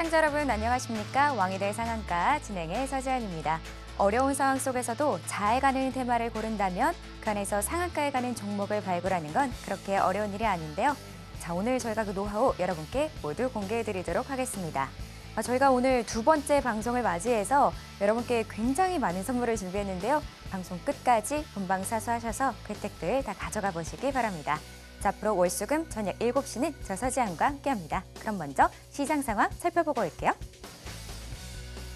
시청자 여러분 안녕하십니까? 왕이될 상한가 진행의 서지안입니다. 어려운 상황 속에서도 잘 가는 테마를 고른다면 그 안에서 상한가에 가는 종목을 발굴하는 건 그렇게 어려운 일이 아닌데요. 자, 오늘 저희가 그 노하우 여러분께 모두 공개해드리도록 하겠습니다. 저희가 오늘 두 번째 방송을 맞이해서 여러분께 굉장히 많은 선물을 준비했는데요. 방송 끝까지 본방사수하셔서 혜택들 다 가져가 보시기 바랍니다. 자, 앞으로 월수금 저녁 7시는 저 서지안과 함께합니다. 그럼 먼저 시장 상황 살펴보고 올게요.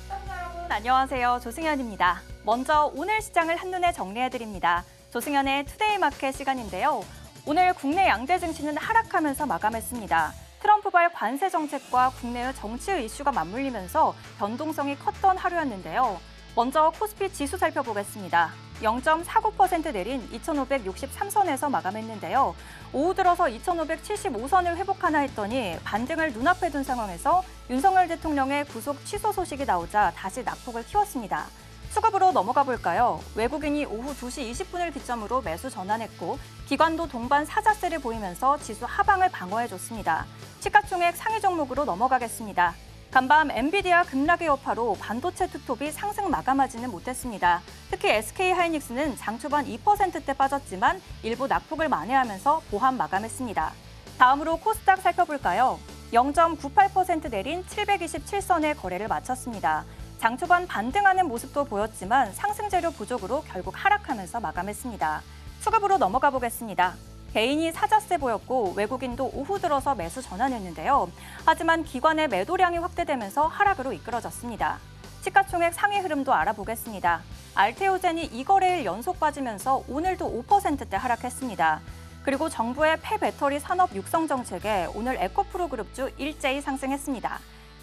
시청자 여러분 안녕하세요. 조승현입니다. 먼저 오늘 시장을 한눈에 정리해드립니다. 조승현의 투데이 마켓 시간인데요. 오늘 국내 양대 증시는 하락하면서 마감했습니다. 트럼프발 관세 정책과 국내의 정치의 이슈가 맞물리면서 변동성이 컸던 하루였는데요. 먼저 코스피 지수 살펴보겠습니다. 0.49% 내린 2,563선에서 마감했는데요. 오후 들어서 2,575선을 회복하나 했더니 반등을 눈앞에 둔 상황에서 윤석열 대통령의 구속 취소 소식이 나오자 다시 낙폭을 키웠습니다. 수급으로 넘어가 볼까요? 외국인이 오후 2시 20분을 기점으로 매수 전환했고 기관도 동반 사자세를 보이면서 지수 하방을 방어해줬습니다. 시가총액 상위 종목으로 넘어가겠습니다. 간밤 엔비디아 급락의 여파로 반도체 투톱이 상승 마감하지는 못했습니다. 특히 SK하이닉스는 장 초반 2%대 빠졌지만 일부 낙폭을 만회하면서 보합 마감했습니다. 다음으로 코스닥 살펴볼까요? 0.98% 내린 727선의 거래를 마쳤습니다. 장 초반 반등하는 모습도 보였지만 상승 재료 부족으로 결국 하락하면서 마감했습니다. 수급으로 넘어가 보겠습니다. 개인이 사자세 보였고 외국인도 오후 들어서 매수 전환했는데요. 하지만 기관의 매도량이 확대되면서 하락으로 이끌어졌습니다. 시가총액 상위 흐름도 알아보겠습니다. 알테오젠이 2거래일 연속 빠지면서 오늘도 5%대 하락했습니다. 그리고 정부의 폐배터리 산업 육성 정책에 오늘 에코프로 그룹주 일제히 상승했습니다.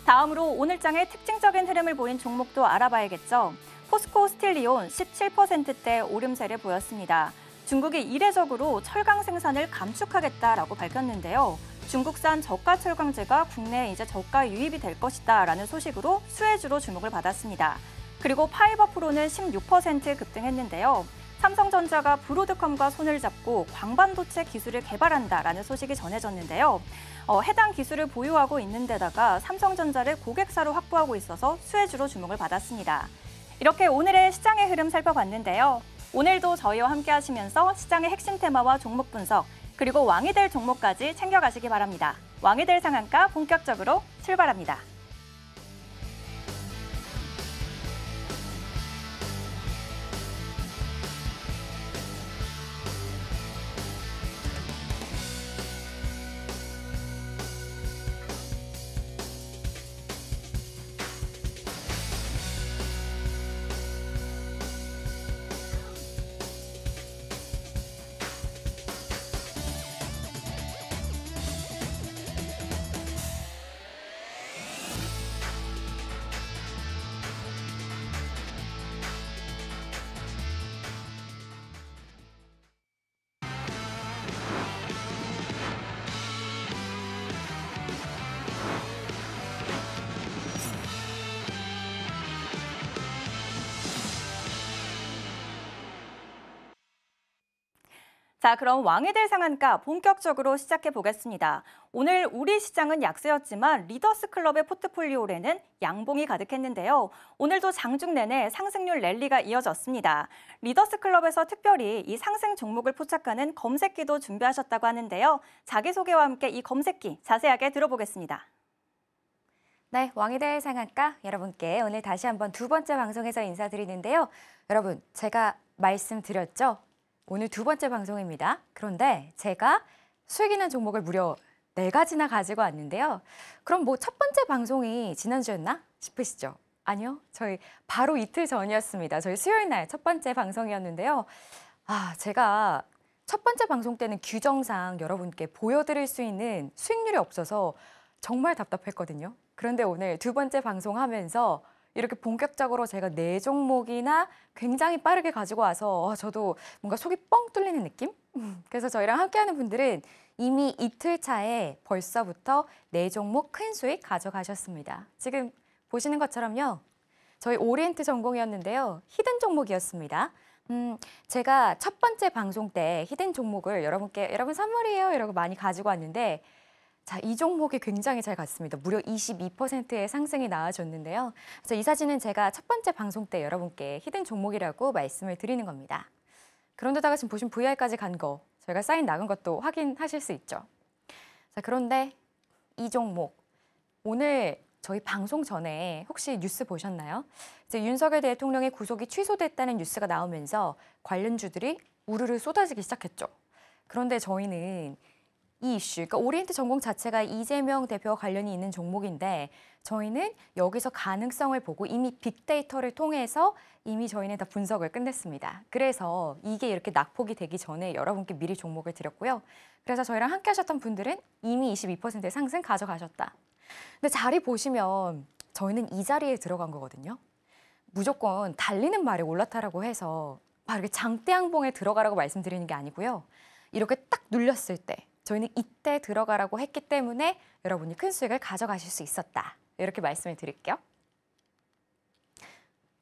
다음으로 오늘장의 특징적인 흐름을 보인 종목도 알아봐야겠죠. 포스코 스틸리온 17%대 오름세를 보였습니다. 중국이 이례적으로 철강 생산을 감축하겠다라고 밝혔는데요. 중국산 저가 철강제가 국내에 이제 저가 유입이 될 것이다라는 소식으로 수혜주로 주목을 받았습니다. 그리고 파이버프로는 16% 급등했는데요. 삼성전자가 브로드컴과 손을 잡고 광반도체 기술을 개발한다라는 소식이 전해졌는데요. 해당 기술을 보유하고 있는 데다가 삼성전자를 고객사로 확보하고 있어서 수혜주로 주목을 받았습니다. 이렇게 오늘의 시장의 흐름 살펴봤는데요. 오늘도 저희와 함께 하시면서 시장의 핵심 테마와 종목 분석, 그리고 왕이 될 종목까지 챙겨가시기 바랍니다. 왕이 될 상한가 본격적으로 출발합니다. 자, 그럼 왕이 될 상한가 본격적으로 시작해 보겠습니다. 오늘 우리 시장은 약세였지만 리더스클럽의 포트폴리오에는 양봉이 가득했는데요. 오늘도 장중 내내 상승률 랠리가 이어졌습니다. 리더스클럽에서 특별히 이 상승 종목을 포착하는 검색기도 준비하셨다고 하는데요. 자기소개와 함께 이 검색기 자세하게 들어보겠습니다. 네, 왕이 될 상한가 여러분께 오늘 다시 한번 두 번째 방송에서 인사드리는데요. 여러분, 제가 말씀드렸죠? 오늘 두 번째 방송입니다. 그런데 제가 수익이 난 종목을 무려 4가지나 가지고 왔는데요. 그럼 뭐 첫 번째 방송이 지난주였나 싶으시죠? 아니요. 저희 바로 이틀 전이었습니다. 저희 수요일 날 첫 번째 방송이었는데요. 제가 첫 번째 방송 때는 규정상 여러분께 보여드릴 수 있는 수익률이 없어서 정말 답답했거든요. 그런데 오늘 두 번째 방송하면서 이렇게 본격적으로 제가 4종목이나 굉장히 빠르게 가지고 와서 저도 뭔가 속이 뻥 뚫리는 느낌? 그래서 저희랑 함께하는 분들은 이미 이틀 차에 벌써부터 4종목 큰 수익 가져가셨습니다. 지금 보시는 것처럼요. 저희 오리엔트 전공이었는데요. 히든 종목이었습니다. 제가 첫 번째 방송 때 히든 종목을 여러분 선물이에요 이러고 많이 가지고 왔는데 자, 이 종목이 굉장히 잘 갔습니다. 무려 22%의 상승이 나와줬는데요. 그래서 이 사진은 제가 첫 번째 방송 때 여러분께 히든 종목이라고 말씀을 드리는 겁니다. 그런데다가 지금 보시면 VR까지 간 거, 저희가 사인 나간 것도 확인하실 수 있죠. 자, 그런데 이 종목, 오늘 저희 방송 전에 혹시 뉴스 보셨나요? 이제 윤석열 대통령의 구속이 취소됐다는 뉴스가 나오면서 관련주들이 우르르 쏟아지기 시작했죠. 그런데 저희는 이 이슈, 그러니까 오리엔트 전공 자체가 이재명 대표와 관련이 있는 종목인데 저희는 여기서 가능성을 보고 이미 빅데이터를 통해서 이미 저희는 다 분석을 끝냈습니다. 그래서 이게 이렇게 낙폭이 되기 전에 여러분께 미리 종목을 드렸고요. 그래서 저희랑 함께 하셨던 분들은 이미 22%의 상승 가져가셨다. 근데 자리 보시면 저희는 이 자리에 들어간 거거든요. 무조건 달리는 말에 올라타라고 해서 막 이렇게 장대양봉에 들어가라고 말씀드리는 게 아니고요. 이렇게 딱 눌렸을 때 저희는 이때 들어가라고 했기 때문에 여러분이 큰 수익을 가져가실 수 있었다. 이렇게 말씀을 드릴게요.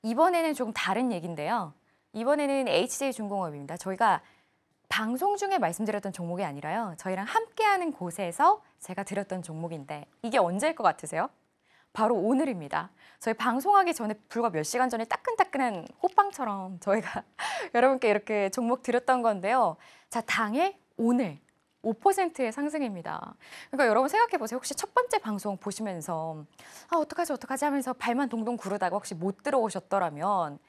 이번에는 조금 다른 얘기인데요. 이번에는 HJ중공업입니다. 저희가 방송 중에 말씀드렸던 종목이 아니라요. 저희랑 함께하는 곳에서 제가 드렸던 종목인데 이게 언제일 것 같으세요? 바로 오늘입니다. 저희 방송하기 전에 불과 몇 시간 전에 따끈따끈한 호빵처럼 저희가 여러분께 이렇게 종목 드렸던 건데요. 자, 당일 오늘 5%의 상승입니다. 그러니까 여러분 생각해 보세요. 혹시 첫 번째 방송 보시면서 어떡하지 하면서 발만 동동 구르다가 혹시 못 들어오셨더라면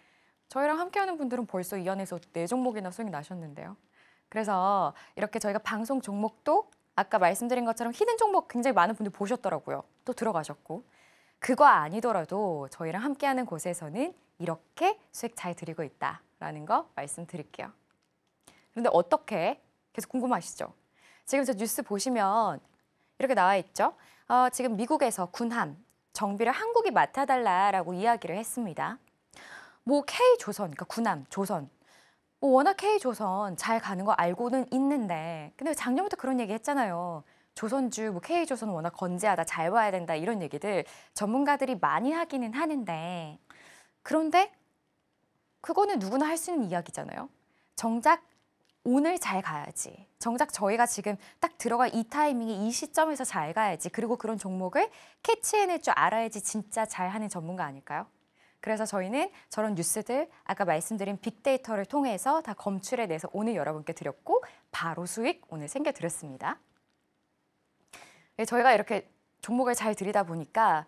저희랑 함께하는 분들은 벌써 이 안에서 4종목이나 수익이 나셨는데요. 그래서 이렇게 저희가 방송 종목도 아까 말씀드린 것처럼 히든 종목 굉장히 많은 분들 보셨더라고요. 또 들어가셨고. 그거 아니더라도 저희랑 함께하는 곳에서는 이렇게 수익 잘 드리고 있다라는 거 말씀드릴게요. 그런데 어떻게? 계속 궁금하시죠? 지금 저 뉴스 보시면 이렇게 나와 있죠. 지금 미국에서 군함, 정비를 한국이 맡아달라라고 이야기를 했습니다. 뭐 K조선, 그러니까 군함, 조선. 뭐 워낙 K조선 잘 가는 거 알고는 있는데 근데 작년부터 그런 얘기 했잖아요. 조선주, 뭐 K조선은 워낙 건재하다, 잘 봐야 된다 이런 얘기들 전문가들이 많이 하기는 하는데 그런데 그거는 누구나 할 수 있는 이야기잖아요. 정작 오늘 잘 가야지. 정작 저희가 지금 딱 들어갈 이 타이밍에 이 시점에서 잘 가야지. 그리고 그런 종목을 캐치해낼 줄 알아야지 진짜 잘하는 전문가 아닐까요? 그래서 저희는 저런 뉴스들 아까 말씀드린 빅데이터를 통해서 다 검출해내서 오늘 여러분께 드렸고 바로 수익 오늘 챙겨드렸습니다. 저희가 이렇게 종목을 잘 드리다 보니까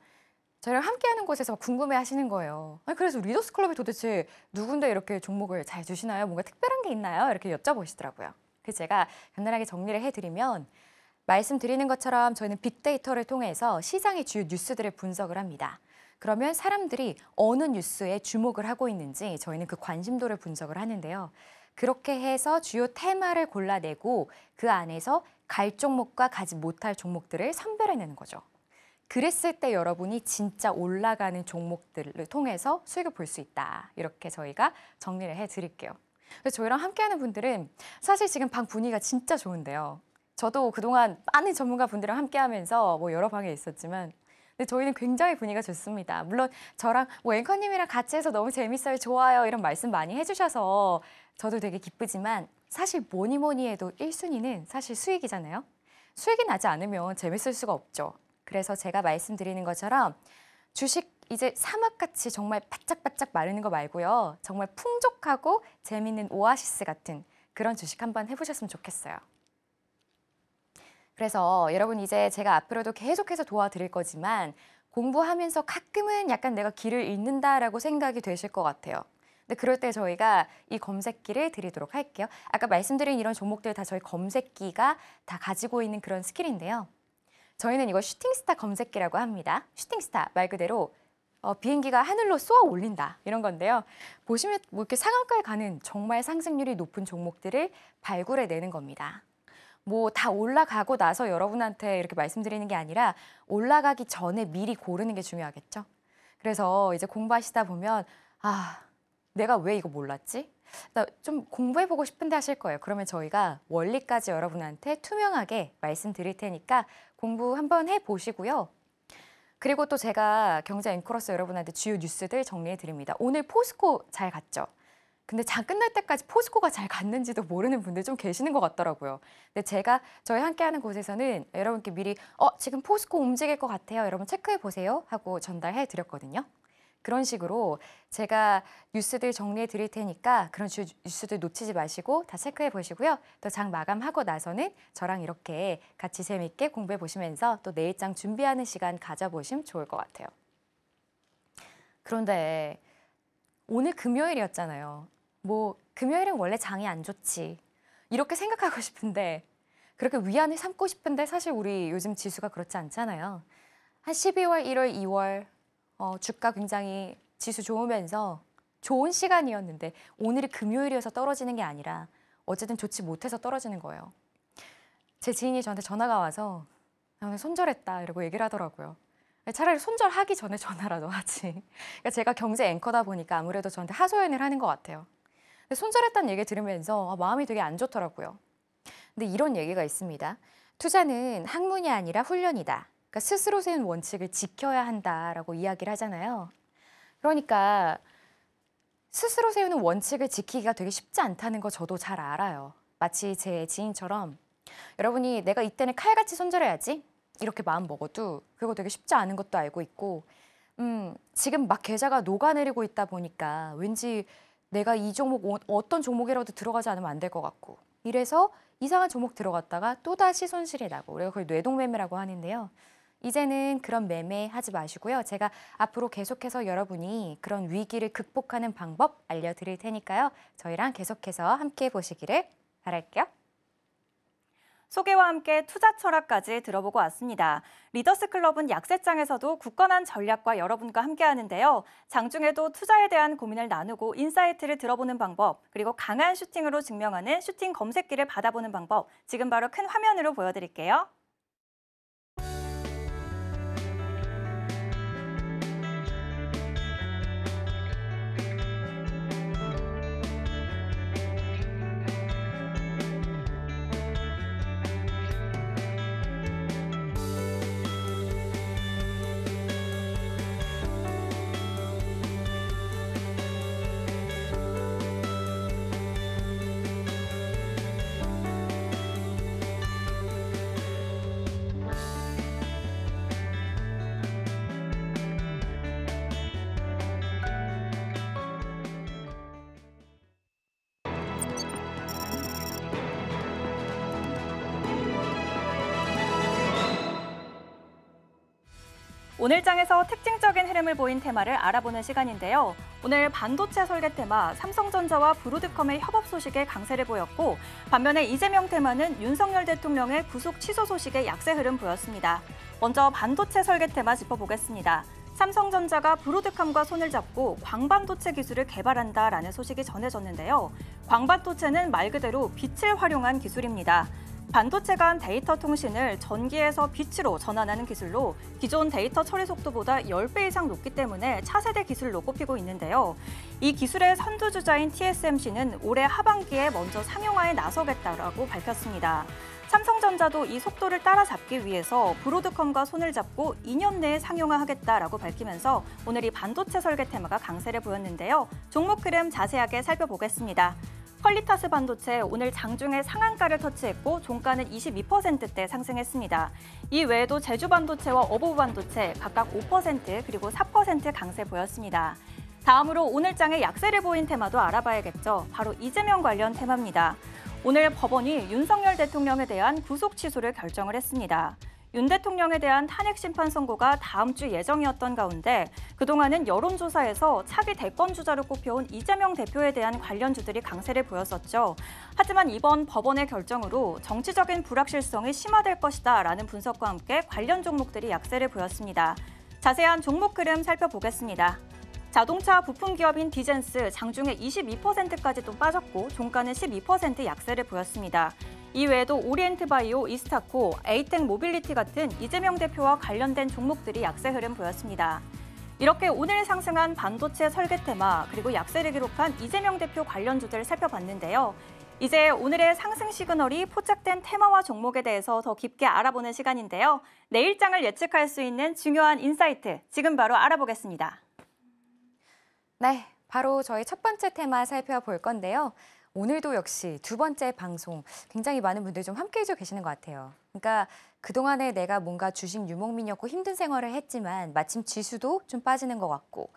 저희랑 함께하는 곳에서 궁금해하시는 거예요. 아니, 그래서 리더스 클럽이 도대체 누군데 이렇게 종목을 잘 주시나요? 뭔가 특별한 게 있나요? 이렇게 여쭤보시더라고요. 그래서 제가 간단하게 정리를 해드리면 말씀드리는 것처럼 저희는 빅데이터를 통해서 시장의 주요 뉴스들을 분석을 합니다. 그러면 사람들이 어느 뉴스에 주목을 하고 있는지 저희는 그 관심도를 분석을 하는데요. 그렇게 해서 주요 테마를 골라내고 그 안에서 갈 종목과 가지 못할 종목들을 선별해내는 거죠. 그랬을 때 여러분이 진짜 올라가는 종목들을 통해서 수익을 볼 수 있다. 이렇게 저희가 정리를 해드릴게요. 그래서 저희랑 함께하는 분들은 사실 지금 방 분위기가 진짜 좋은데요. 저도 그동안 많은 전문가 분들이랑 함께하면서 뭐 여러 방에 있었지만 근데 저희는 굉장히 분위기가 좋습니다. 물론 저랑 뭐 앵커님이랑 같이 해서 너무 재밌어요, 좋아요 이런 말씀 많이 해주셔서 저도 되게 기쁘지만 사실 뭐니 해도 1순위는 사실 수익이잖아요. 수익이 나지 않으면 재밌을 수가 없죠. 그래서 제가 말씀드리는 것처럼 주식 이제 사막같이 정말 바짝바짝 마르는 거 말고요. 정말 풍족하고 재밌는 오아시스 같은 그런 주식 한번 해보셨으면 좋겠어요. 그래서 여러분 이제 제가 앞으로도 계속해서 도와드릴 거지만 공부하면서 가끔은 약간 내가 길을 잃는다라고 생각이 되실 것 같아요. 근데 그럴 때 저희가 이 검색기를 드리도록 할게요. 아까 말씀드린 이런 종목들 다 저희 검색기가 다 가지고 있는 그런 스킬인데요. 저희는 이거 슈팅스타 검색기라고 합니다. 슈팅스타 말 그대로 비행기가 하늘로 쏘아 올린다 이런 건데요. 보시면 뭐 이렇게 상한가에 가는 정말 상승률이 높은 종목들을 발굴해내는 겁니다. 뭐 다 올라가고 나서 여러분한테 이렇게 말씀드리는 게 아니라 올라가기 전에 미리 고르는 게 중요하겠죠. 그래서 이제 공부하시다 보면 내가 왜 이거 몰랐지? 나 좀 공부해보고 싶은데 하실 거예요. 그러면 저희가 원리까지 여러분한테 투명하게 말씀드릴 테니까 공부 한번 해보시고요. 그리고 또 제가 경제 앵커로서 여러분한테 주요 뉴스들 정리해 드립니다. 오늘 포스코 잘 갔죠? 근데 장 끝날 때까지 포스코가 잘 갔는지도 모르는 분들 좀 계시는 것 같더라고요. 근데 제가 저희 함께하는 곳에서는 여러분께 미리 지금 포스코 움직일 것 같아요. 여러분 체크해 보세요 하고 전달해 드렸거든요. 그런 식으로 제가 뉴스들 정리해 드릴 테니까 그런 뉴스들 놓치지 마시고 다 체크해 보시고요. 또 장 마감하고 나서는 저랑 이렇게 같이 재미있게 공부해 보시면서 또 내일장 준비하는 시간 가져보시면 좋을 것 같아요. 그런데 오늘 금요일이었잖아요. 뭐 금요일은 원래 장이 안 좋지. 이렇게 생각하고 싶은데 그렇게 위안을 삼고 싶은데 사실 우리 요즘 지수가 그렇지 않잖아요. 한 12월, 1월, 2월 주가 굉장히 지수 좋으면서 좋은 시간이었는데 오늘이 금요일이어서 떨어지는 게 아니라 어쨌든 좋지 못해서 떨어지는 거예요. 제 지인이 저한테 전화가 와서 나 오늘 손절했다 이러고 얘기를 하더라고요. 차라리 손절하기 전에 전화라도 하지. 그러니까 제가 경제 앵커다 보니까 아무래도 저한테 하소연을 하는 것 같아요. 근데 손절했다는 얘기 들으면서 마음이 되게 안 좋더라고요. 근데 이런 얘기가 있습니다. 투자는 학문이 아니라 훈련이다. 그러니까 스스로 세운 원칙을 지켜야 한다라고 이야기를 하잖아요. 그러니까 스스로 세우는 원칙을 지키기가 되게 쉽지 않다는 거 저도 잘 알아요. 마치 제 지인처럼 여러분이 내가 이때는 칼같이 손절해야지 이렇게 마음 먹어도 그거 되게 쉽지 않은 것도 알고 있고 지금 막 계좌가 녹아내리고 있다 보니까 왠지 내가 이 종목 어떤 종목이라도 들어가지 않으면 안 될 것 같고 이래서 이상한 종목 들어갔다가 또다시 손실이 나고 우리가 그걸 뇌동매매라고 하는데요. 이제는 그런 매매 하지 마시고요. 제가 앞으로 계속해서 여러분이 그런 위기를 극복하는 방법 알려드릴 테니까요. 저희랑 계속해서 함께 보시기를 바랄게요. 소개와 함께 투자 철학까지 들어보고 왔습니다. 리더스 클럽은 약세장에서도 굳건한 전략과 여러분과 함께 하는데요. 장중에도 투자에 대한 고민을 나누고 인사이트를 들어보는 방법, 그리고 강한 슈팅으로 증명하는 슈팅 검색기를 받아보는 방법, 지금 바로 큰 화면으로 보여드릴게요. 오늘 장에서 특징적인 흐름을 보인 테마를 알아보는 시간인데요. 오늘 반도체 설계 테마 삼성전자와 브로드컴의 협업 소식에 강세를 보였고 반면에 이재명 테마는 윤석열 대통령의 구속 취소 소식에 약세 흐름 보였습니다. 먼저 반도체 설계 테마 짚어보겠습니다. 삼성전자가 브로드컴과 손을 잡고 광반도체 기술을 개발한다라는 소식이 전해졌는데요. 광반도체는 말 그대로 빛을 활용한 기술입니다. 반도체 간 데이터 통신을 전기에서 빛으로 전환하는 기술로 기존 데이터 처리 속도보다 10배 이상 높기 때문에 차세대 기술로 꼽히고 있는데요. 이 기술의 선두주자인 TSMC는 올해 하반기에 먼저 상용화에 나서겠다라고 밝혔습니다. 삼성전자도 이 속도를 따라잡기 위해서 브로드컴과 손을 잡고 2년 내에 상용화하겠다라고 밝히면서 오늘 이 반도체 설계 테마가 강세를 보였는데요. 종목 흐름 자세하게 살펴보겠습니다. 퀄리타스 반도체 오늘 장중에 상한가를 터치했고 종가는 22%대 상승했습니다. 이 외에도 제주 반도체와 어보브 반도체 각각 5% 그리고 4% 강세 보였습니다. 다음으로 오늘 장에 약세를 보인 테마도 알아봐야겠죠. 바로 이재명 관련 테마입니다. 오늘 법원이 윤석열 대통령에 대한 구속 취소를 결정을 했습니다. 윤 대통령에 대한 탄핵 심판 선고가 다음 주 예정이었던 가운데 그동안은 여론조사에서 차기 대권주자로 꼽혀온 이재명 대표에 대한 관련주들이 강세를 보였었죠. 하지만 이번 법원의 결정으로 정치적인 불확실성이 심화될 것이다라는 분석과 함께 관련 종목들이 약세를 보였습니다. 자세한 종목 흐름 살펴보겠습니다. 자동차 부품 기업인 디젠스 장중에 22%까지 또 빠졌고 종가는 12% 약세를 보였습니다. 이외에도 오리엔트바이오, 이스타코, 에이텍 모빌리티 같은 이재명 대표와 관련된 종목들이 약세 흐름 보였습니다. 이렇게 오늘 상승한 반도체 설계 테마 그리고 약세를 기록한 이재명 대표 관련주들 살펴봤는데요. 이제 오늘의 상승 시그널이 포착된 테마와 종목에 대해서 더 깊게 알아보는 시간인데요. 내일장을 예측할 수 있는 중요한 인사이트 지금 바로 알아보겠습니다. 네, 바로 저희 첫 번째 테마 살펴볼 건데요. 오늘도 역시 두 번째 방송 굉장히 많은 분들이 좀 함께해 주고 계시는 것 같아요. 그러니까 그동안에 내가 뭔가 주식 유목민이었고 힘든 생활을 했지만 마침 지수도 좀 빠지는 것 같고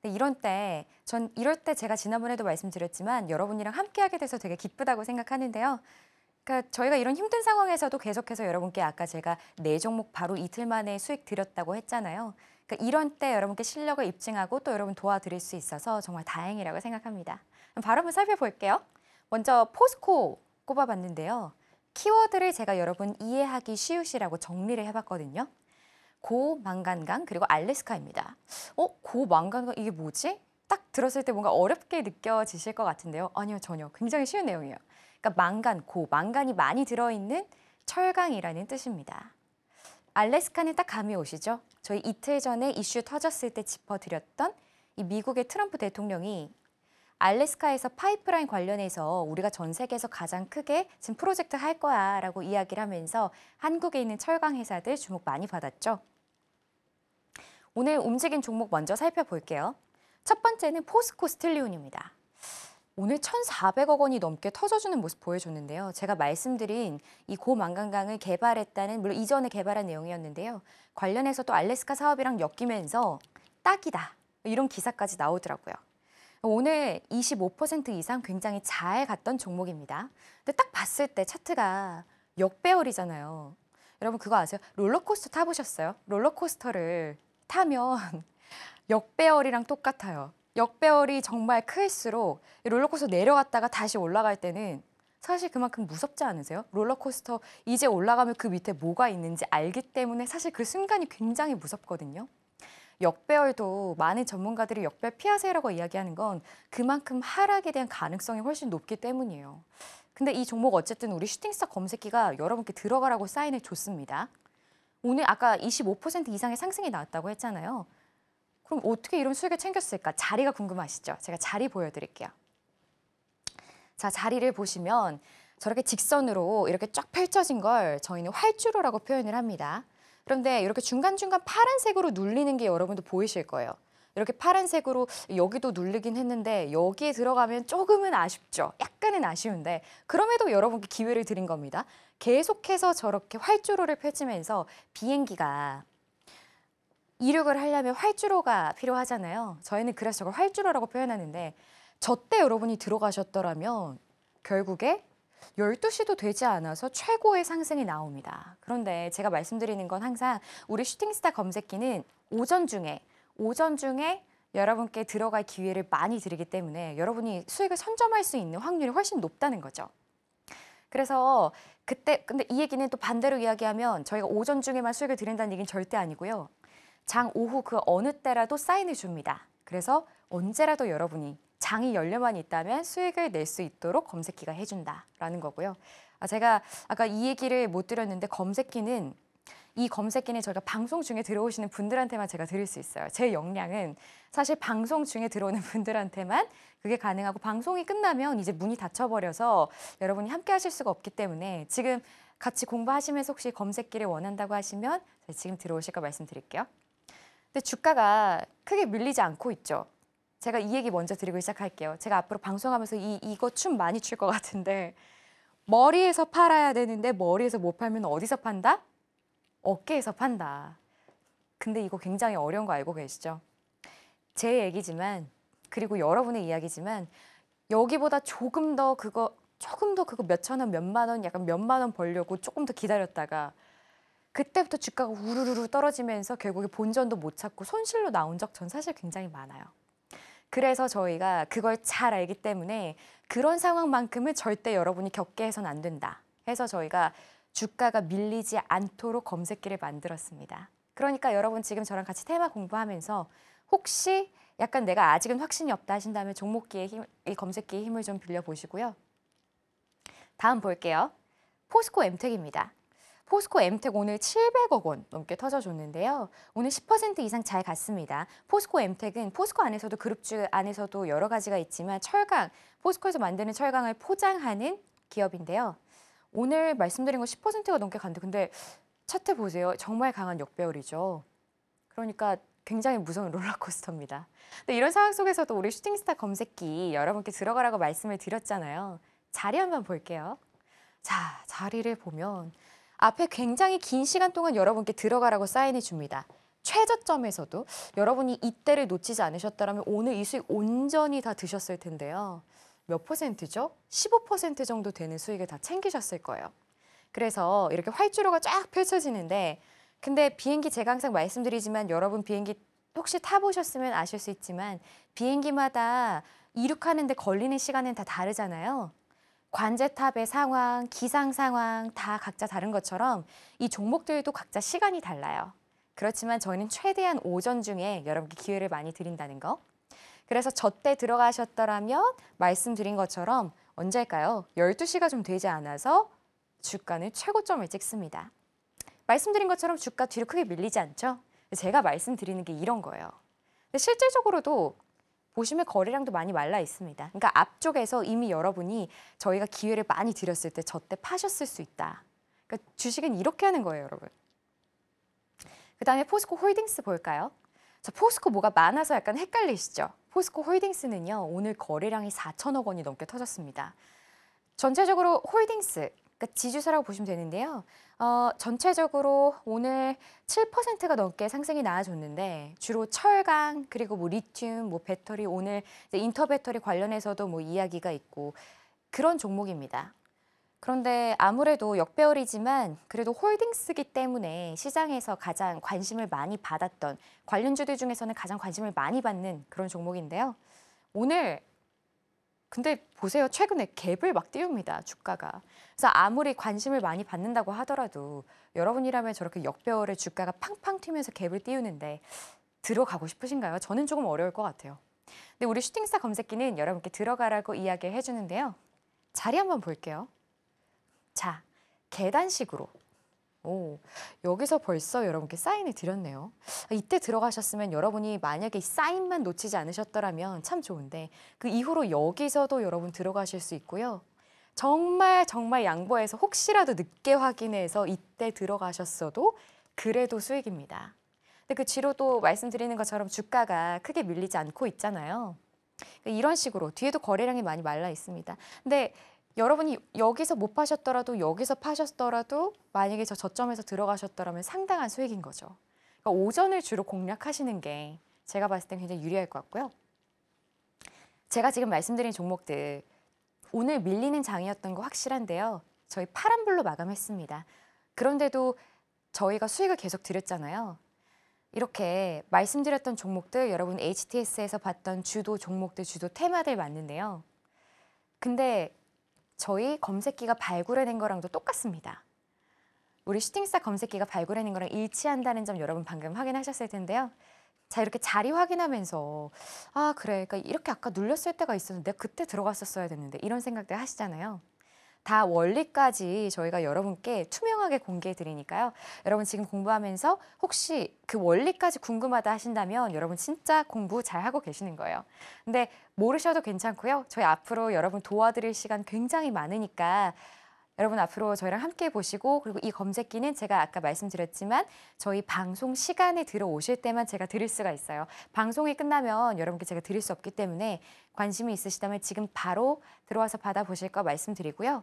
근데 이럴 때 제가 지난번에도 말씀드렸지만 여러분이랑 함께하게 돼서 되게 기쁘다고 생각하는데요. 그러니까 저희가 이런 힘든 상황에서도 계속해서 여러분께 아까 제가 네 종목 바로 이틀 만에 수익 드렸다고 했잖아요. 그러니까 이런 때 여러분께 실력을 입증하고 또 여러분 도와드릴 수 있어서 정말 다행이라고 생각합니다. 그럼 바로 한번 살펴볼게요. 먼저 포스코 꼽아봤는데요. 키워드를 제가 여러분 이해하기 쉬우시라고 정리를 해봤거든요. 고망간강 그리고 알래스카입니다. 고망간강 이게 뭐지? 딱 들었을 때 뭔가 어렵게 느껴지실 것 같은데요. 아니요, 전혀. 굉장히 쉬운 내용이에요. 그러니까 망간이 많이 들어있는 철강이라는 뜻입니다. 알래스카는 딱 감이 오시죠? 저희 이틀 전에 이슈 터졌을 때 짚어드렸던 이 미국의 트럼프 대통령이 알래스카에서 파이프라인 관련해서 우리가 전 세계에서 가장 크게 지금 프로젝트 할 거야 라고 이야기를 하면서 한국에 있는 철강 회사들 주목 많이 받았죠. 오늘 움직인 종목 먼저 살펴볼게요. 첫 번째는 포스코 스틸리온입니다. 오늘 1,400억 원이 넘게 터져주는 모습 보여줬는데요. 제가 말씀드린 이 고망간강을 개발했다는 물론 이전에 개발한 내용이었는데요. 관련해서 또 알래스카 사업이랑 엮이면서 딱이다 이런 기사까지 나오더라고요. 오늘 25% 이상 굉장히 잘 갔던 종목입니다. 근데 딱 봤을 때 차트가 역배열이잖아요. 여러분 그거 아세요? 롤러코스터 타보셨어요? 롤러코스터를 타면 역배열이랑 똑같아요. 역배열이 정말 클수록 롤러코스터 내려갔다가 다시 올라갈 때는 사실 그만큼 무섭지 않으세요? 롤러코스터 이제 올라가면 그 밑에 뭐가 있는지 알기 때문에 사실 그 순간이 굉장히 무섭거든요. 역배열도 많은 전문가들이 역배열 피하세요라고 이야기하는 건 그만큼 하락에 대한 가능성이 훨씬 높기 때문이에요. 근데 이 종목 어쨌든 우리 슈팅스타 검색기가 여러분께 들어가라고 사인을 줬습니다. 오늘 아까 25% 이상의 상승이 나왔다고 했잖아요. 그럼 어떻게 이런 수익을 챙겼을까? 자리가 궁금하시죠? 제가 자리 보여드릴게요. 자, 자리를 보시면 저렇게 직선으로 이렇게 쫙 펼쳐진 걸 저희는 활주로라고 표현을 합니다. 그런데 이렇게 중간중간 파란색으로 눌리는 게 여러분도 보이실 거예요. 이렇게 파란색으로 여기도 누르긴 했는데 여기에 들어가면 조금은 아쉽죠. 약간은 아쉬운데 그럼에도 여러분께 기회를 드린 겁니다. 계속해서 저렇게 활주로를 펼치면서 비행기가 이륙을 하려면 활주로가 필요하잖아요. 저희는 그래서 저걸 활주로라고 표현하는데 저때 여러분이 들어가셨더라면 결국에 12시도 되지 않아서 최고의 상승이 나옵니다. 그런데 제가 말씀드리는 건 항상 우리 슈팅스타 검색기는 오전 중에 여러분께 들어갈 기회를 많이 드리기 때문에 여러분이 수익을 선점할 수 있는 확률이 훨씬 높다는 거죠. 그래서 근데 이 얘기는 또 반대로 이야기하면 저희가 오전 중에만 수익을 드린다는 얘기는 절대 아니고요. 장 오후 그 어느 때라도 사인을 줍니다. 그래서 언제라도 여러분이 장이 열려만 있다면 수익을 낼 수 있도록 검색기가 해준다라는 거고요. 제가 아까 이 얘기를 못 드렸는데 이 검색기는 저희가 방송 중에 들어오시는 분들한테만 제가 드릴 수 있어요. 제 역량은 사실 방송 중에 들어오는 분들한테만 그게 가능하고 방송이 끝나면 이제 문이 닫혀버려서 여러분이 함께 하실 수가 없기 때문에 지금 같이 공부하시면서 혹시 검색기를 원한다고 하시면 지금 들어오실 거 말씀드릴게요. 근데 주가가 크게 밀리지 않고 있죠. 제가 이 얘기 먼저 드리고 시작할게요. 제가 앞으로 방송하면서 이거 춤 많이 출 것 같은데 머리에서 팔아야 되는데 머리에서 못 팔면 어디서 판다? 어깨에서 판다. 근데 이거 굉장히 어려운 거 알고 계시죠? 제 얘기지만 그리고 여러분의 이야기지만 여기보다 조금 더 그거 몇천 원, 몇만 원, 약간 몇만 원 벌려고 조금 더 기다렸다가 그때부터 주가가 우르르 떨어지면서 결국에 본전도 못 찾고 손실로 나온 적 전 사실 굉장히 많아요. 그래서 저희가 그걸 잘 알기 때문에 그런 상황만큼은 절대 여러분이 겪게 해서는 안 된다. 해서 저희가 주가가 밀리지 않도록 검색기를 만들었습니다. 그러니까 여러분 지금 저랑 같이 테마 공부하면서 혹시 약간 내가 아직은 확신이 없다 하신다면 이 검색기의 힘을 좀 빌려보시고요. 다음 볼게요. 포스코 엠텍입니다. 포스코 엠텍 오늘 700억 원 넘게 터져줬는데요. 오늘 10% 이상 잘 갔습니다. 포스코 엠텍은 포스코 안에서도 그룹주 안에서도 여러 가지가 있지만 포스코에서 만드는 철강을 포장하는 기업인데요. 오늘 말씀드린 거 10%가 넘게 갔는데 근데 차트 보세요. 정말 강한 역배열이죠. 그러니까 굉장히 무서운 롤러코스터입니다. 근데 이런 상황 속에서도 우리 슈팅스타 검색기 여러분께 들어가라고 말씀을 드렸잖아요. 자리 한번 볼게요. 자, 자리를 보면 앞에 굉장히 긴 시간 동안 여러분께 들어가라고 사인해 줍니다. 최저점에서도 여러분이 이때를 놓치지 않으셨다면 오늘 이 수익 온전히 다 드셨을 텐데요. 몇 퍼센트죠? 15% 정도 되는 수익을 다 챙기셨을 거예요. 그래서 이렇게 활주로가 쫙 펼쳐지는데 근데 비행기 제가 항상 말씀드리지만 여러분 비행기 혹시 타보셨으면 아실 수 있지만 비행기마다 이륙하는데 걸리는 시간은 다 다르잖아요. 관제탑의 상황, 기상 상황 다 각자 다른 것처럼 이 종목들도 각자 시간이 달라요. 그렇지만 저희는 최대한 오전 중에 여러분께 기회를 많이 드린다는 거. 그래서 저 때 들어가셨더라면 말씀드린 것처럼 언제일까요? 12시가 좀 되지 않아서 주가는 최고점을 찍습니다. 말씀드린 것처럼 주가 뒤로 크게 밀리지 않죠? 제가 말씀드리는 게 이런 거예요. 근데 실질적으로도 보시면 거래량도 많이 말라 있습니다. 그러니까 앞쪽에서 이미 여러분이 저희가 기회를 많이 드렸을 때 저 때 파셨을 수 있다. 그러니까 주식은 이렇게 하는 거예요, 여러분. 그다음에 포스코 홀딩스 볼까요? 자, 포스코 뭐가 많아서 약간 헷갈리시죠? 포스코 홀딩스는요, 오늘 거래량이 4천억 원이 넘게 터졌습니다. 전체적으로 홀딩스, 그러니까 지주사라고 보시면 되는데요. 전체적으로 오늘 7%가 넘게 상승이 나와줬는데 주로 철강 그리고 뭐 리튬, 뭐 배터리 오늘 이제 인터배터리 관련해서도 뭐 이야기가 있고 그런 종목입니다. 그런데 아무래도 역배열이지만 그래도 홀딩스기 때문에 시장에서 가장 관심을 많이 받았던 관련주들 중에서는 가장 관심을 많이 받는 그런 종목인데요. 오늘 근데 보세요. 최근에 갭을 막 띄웁니다. 주가가. 그래서 아무리 관심을 많이 받는다고 하더라도 여러분이라면 저렇게 역배열의 주가가 팡팡 튀면서 갭을 띄우는데 들어가고 싶으신가요? 저는 조금 어려울 것 같아요. 근데 우리 슈팅스타 검색기는 여러분께 들어가라고 이야기를 해주는데요. 자리 한번 볼게요. 자, 계단식으로. 오, 여기서 벌써 여러분께 사인을 드렸네요. 이때 들어가셨으면 여러분이 만약에 이 사인만 놓치지 않으셨더라면 참 좋은데 그 이후로 여기서도 여러분 들어가실 수 있고요. 정말 양보해서 혹시라도 늦게 확인해서 이때 들어가셨어도 그래도 수익입니다. 근데 그 뒤로도 말씀드리는 것처럼 주가가 크게 밀리지 않고 있잖아요. 이런 식으로 뒤에도 거래량이 많이 말라 있습니다. 근데 여러분이 여기서 못 파셨더라도 여기서 파셨더라도 만약에 저 저점에서 들어가셨더라면 상당한 수익인 거죠. 그러니까 오전을 주로 공략하시는 게 제가 봤을 땐 굉장히 유리할 것 같고요. 제가 지금 말씀드린 종목들 오늘 밀리는 장이었던 거 확실한데요. 저희 파란불로 마감했습니다. 그런데도 저희가 수익을 계속 드렸잖아요. 이렇게 말씀드렸던 종목들 여러분 HTS에서 봤던 주도 종목들, 주도 테마들 맞는데요. 근데 저희 검색기가 발굴해낸 거랑도 똑같습니다. 우리 슈팅스타 검색기가 발굴해낸 거랑 일치한다는 점 여러분 방금 확인하셨을 텐데요. 자, 이렇게 자리 확인하면서 아 그래, 그러니까 이렇게 아까 눌렸을 때가 있었는데 내가 그때 들어갔었어야 됐는데 이런 생각들 하시잖아요. 다 원리까지 저희가 여러분께 투명하게 공개해 드리니까요. 여러분 지금 공부하면서 혹시 그 원리까지 궁금하다 하신다면 여러분 진짜 공부 잘 하고 계시는 거예요. 근데 모르셔도 괜찮고요. 저희 앞으로 여러분 도와드릴 시간 굉장히 많으니까 여러분 앞으로 저희랑 함께 보시고 그리고 이 검색기는 제가 아까 말씀드렸지만 저희 방송 시간에 들어오실 때만 제가 드릴 수가 있어요. 방송이 끝나면 여러분께 제가 드릴 수 없기 때문에 관심이 있으시다면 지금 바로 들어와서 받아보실 거 말씀드리고요.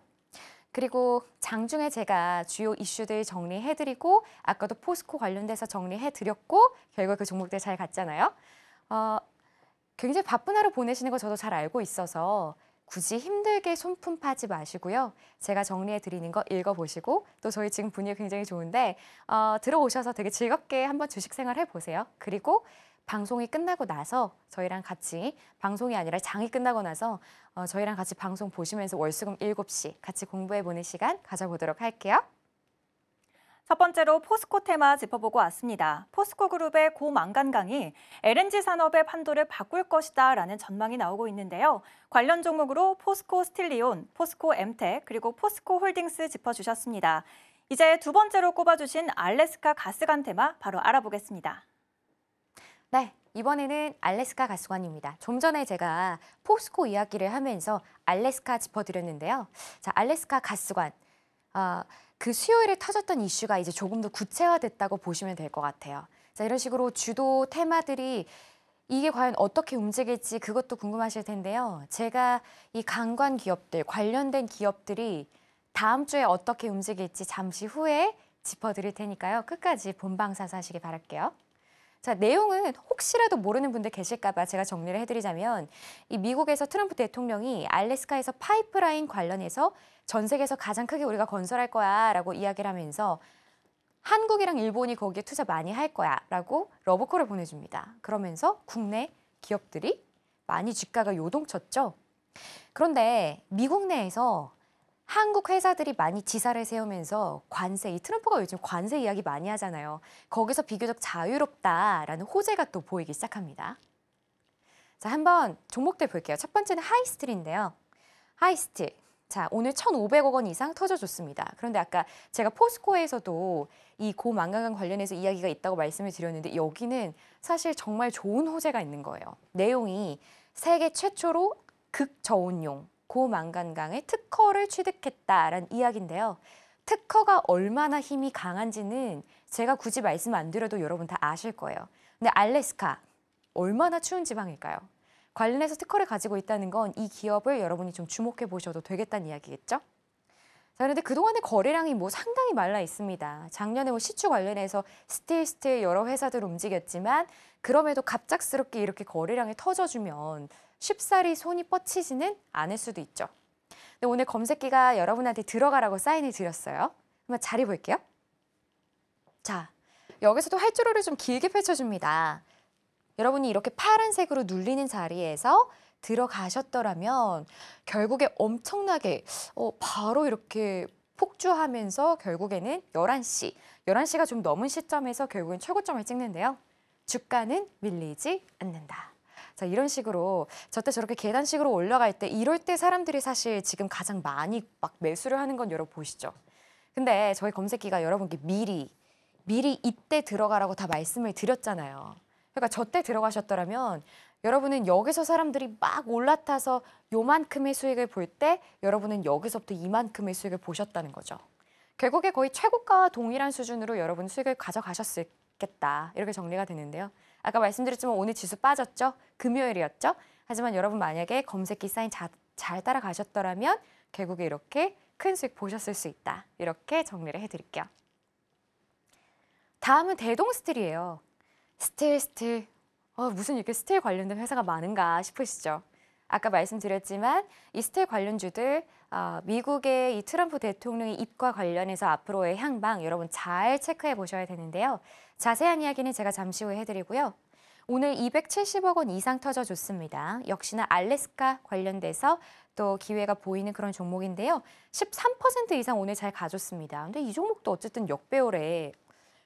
그리고 장중에 제가 주요 이슈들 정리해드리고 아까도 포스코 관련돼서 정리해드렸고 결국 그 종목들 잘 갔잖아요. 굉장히 바쁜 하루 보내시는 거 저도 잘 알고 있어서 굳이 힘들게 손품 파지 마시고요. 제가 정리해드리는 거 읽어보시고 또 저희 지금 분위기 굉장히 좋은데 들어오셔서 되게 즐겁게 한번 주식 생활 해보세요. 그리고 방송이 끝나고 나서 저희랑 같이 방송이 아니라 장이 끝나고 나서 저희랑 같이 방송 보시면서 월수금 7시 같이 공부해보는 시간 가져보도록 할게요. 첫 번째로 포스코 테마 짚어보고 왔습니다. 포스코 그룹의 고만간강이 LNG 산업의 판도를 바꿀 것이다라는 전망이 나오고 있는데요. 관련 종목으로 포스코 스틸리온, 포스코 엠텍, 그리고 포스코 홀딩스 짚어주셨습니다. 이제 두 번째로 꼽아주신 알래스카 가스관 테마 바로 알아보겠습니다. 네, 이번에는 알래스카 가스관입니다. 좀 전에 제가 포스코 이야기를 하면서 알래스카 짚어드렸는데요. 자, 알래스카 가스관. 그 수요일에 터졌던 이슈가 이제 조금 더 구체화됐다고 보시면 될 것 같아요. 자, 이런 식으로 주도 테마들이 이게 과연 어떻게 움직일지 그것도 궁금하실 텐데요. 제가 이 관광 기업들, 관련된 기업들이 다음 주에 어떻게 움직일지 잠시 후에 짚어드릴 테니까요. 끝까지 본방사수 하시기 바랄게요. 자, 내용은 혹시라도 모르는 분들 계실까 봐 제가 정리를 해드리자면 이 미국에서 트럼프 대통령이 알래스카에서 파이프라인 관련해서 전 세계에서 가장 크게 우리가 건설할 거야 라고 이야기를 하면서 한국이랑 일본이 거기에 투자 많이 할 거야 라고 러브콜을 보내줍니다. 그러면서 국내 기업들이 많이 주가가 요동쳤죠. 그런데 미국 내에서 한국 회사들이 많이 지사를 세우면서 관세, 이 트럼프가 요즘 관세 이야기 많이 하잖아요. 거기서 비교적 자유롭다라는 호재가 또 보이기 시작합니다. 자, 한번 종목들 볼게요. 첫 번째는 하이스틸인데요. 하이스틸. 자, 오늘 1,500억 원 이상 터져줬습니다. 그런데 아까 제가 포스코에서도 이 고망간강 관련해서 이야기가 있다고 말씀을 드렸는데 여기는 사실 정말 좋은 호재가 있는 거예요. 내용이 세계 최초로 극저온용 고망간강의 특허를 취득했다라는 이야기인데요. 특허가 얼마나 힘이 강한지는 제가 굳이 말씀 안 드려도 여러분 다 아실 거예요. 근데 알래스카 얼마나 추운 지방일까요? 관련해서 특허를 가지고 있다는 건 이 기업을 여러분이 좀 주목해 보셔도 되겠다는 이야기겠죠? 자, 그런데 그동안의 거래량이 뭐 상당히 말라 있습니다. 작년에 뭐 시추 관련해서 스틸 여러 회사들 움직였지만 그럼에도 갑작스럽게 이렇게 거래량이 터져주면 쉽사리 손이 뻗치지는 않을 수도 있죠. 근데 오늘 검색기가 여러분한테 들어가라고 사인을 드렸어요. 한번 자리 볼게요. 자, 여기서도 활주로를 좀 길게 펼쳐줍니다. 여러분이 이렇게 파란색으로 눌리는 자리에서 들어가셨더라면 결국에 엄청나게 바로 이렇게 폭주하면서 결국에는 11시가 좀 넘은 시점에서 결국엔 최고점을 찍는데요. 주가는 밀리지 않는다. 자, 이런 식으로 저때 저렇게 계단식으로 올라갈 때 이럴 때 사람들이 사실 지금 가장 많이 막 매수를 하는 건 여러분 보시죠. 근데 저희 검색기가 여러분께 미리 이때 들어가라고 다 말씀을 드렸잖아요. 그러니까 저때 들어가셨더라면 여러분은 여기서 사람들이 막 올라타서 요만큼의 수익을 볼 때 여러분은 여기서부터 이만큼의 수익을 보셨다는 거죠. 결국에 거의 최고가와 동일한 수준으로 여러분 수익을 가져가셨겠다. 이렇게 정리가 되는데요. 아까 말씀드렸지만 오늘 지수 빠졌죠? 금요일이었죠? 하지만 여러분 만약에 검색기 사인 잘 따라가셨더라면 결국에 이렇게 큰 수익 보셨을 수 있다. 이렇게 정리를 해드릴게요. 다음은 대동스틸이에요. 스틸. 무슨 이렇게 스틸 관련된 회사가 많은가 싶으시죠? 아까 말씀드렸지만 이 스틸 관련주들 미국의 이 트럼프 대통령의 입과 관련해서 앞으로의 향방 여러분 잘 체크해 보셔야 되는데요. 자세한 이야기는 제가 잠시 후에 해드리고요. 오늘 270억 원 이상 터져줬습니다. 역시나 알래스카 관련돼서 또 기회가 보이는 그런 종목인데요. 13% 이상 오늘 잘 가졌습니다. 근데 이 종목도 어쨌든 역배열에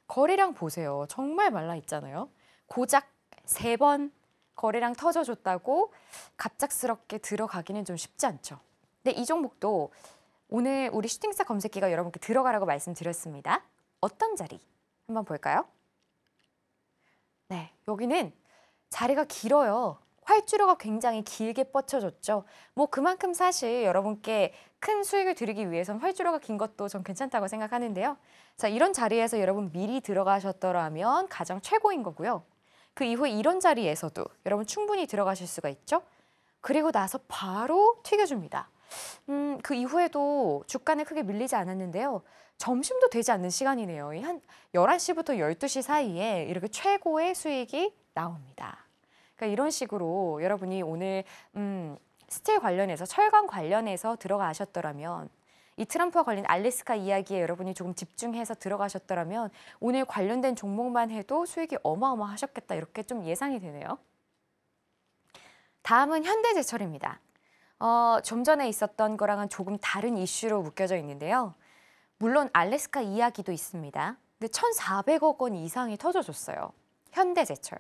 거래량 보세요. 정말 말라 있잖아요. 고작 3번 거래량 터져줬다고 갑작스럽게 들어가기는 좀 쉽지 않죠. 근데 이 종목도 오늘 우리 슈팅스타 검색기가 여러분께 들어가라고 말씀드렸습니다. 어떤 자리? 한번 볼까요? 네, 여기는 자리가 길어요. 활주로가 굉장히 길게 뻗쳐졌죠. 뭐 그만큼 사실 여러분께 큰 수익을 드리기 위해선 활주로가 긴 것도 전 괜찮다고 생각하는데요. 자, 이런 자리에서 여러분 미리 들어가셨더라면 가장 최고인 거고요. 그 이후에 이런 자리에서도 여러분 충분히 들어가실 수가 있죠. 그리고 나서 바로 튀겨줍니다. 그 이후에도 주가는 크게 밀리지 않았는데요. 점심도 되지 않는 시간이네요. 한 11시부터 12시 사이에 이렇게 최고의 수익이 나옵니다. 그러니까 이런 식으로 여러분이 오늘 스틸 관련해서 철강 관련해서 들어가셨더라면 이 트럼프와 관련 알래스카 이야기에 여러분이 조금 집중해서 들어가셨더라면 오늘 관련된 종목만 해도 수익이 어마어마하셨겠다 이렇게 좀 예상이 되네요. 다음은 현대제철입니다. 좀 전에 있었던 거랑은 조금 다른 이슈로 묶여져 있는데요. 물론 알래스카 이야기도 있습니다. 근데 1,400억 원 이상이 터져줬어요. 현대제철.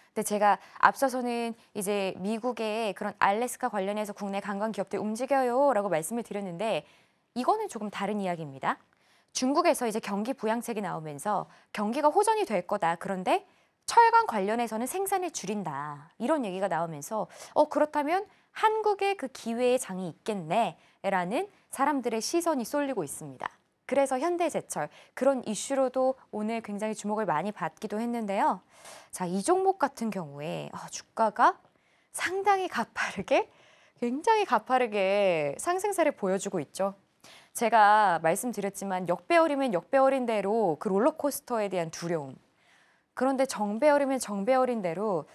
근데 제가 앞서서는 이제 미국의 그런 알래스카 관련해서 국내 관광 기업들 움직여요 라고 말씀을 드렸는데 이거는 조금 다른 이야기입니다. 중국에서 이제 경기 부양책이 나오면서 경기가 호전이 될 거다. 그런데 철강 관련해서는 생산을 줄인다. 이런 얘기가 나오면서 그렇다면 한국에 그 기회의 장이 있겠네 라는 사람들의 시선이 쏠리고 있습니다. 그래서 현대제철 그런 이슈로도 오늘 굉장히 주목을 많이 받기도 했는데요. 자, 이 종목 같은 경우에 주가가 상당히 굉장히 가파르게 상승세를 보여주고 있죠. 제가 말씀드렸지만 역배열이면 역배열인 대로 그 롤러코스터에 대한 두려움. 그런데 정배열이면 정배열인 대로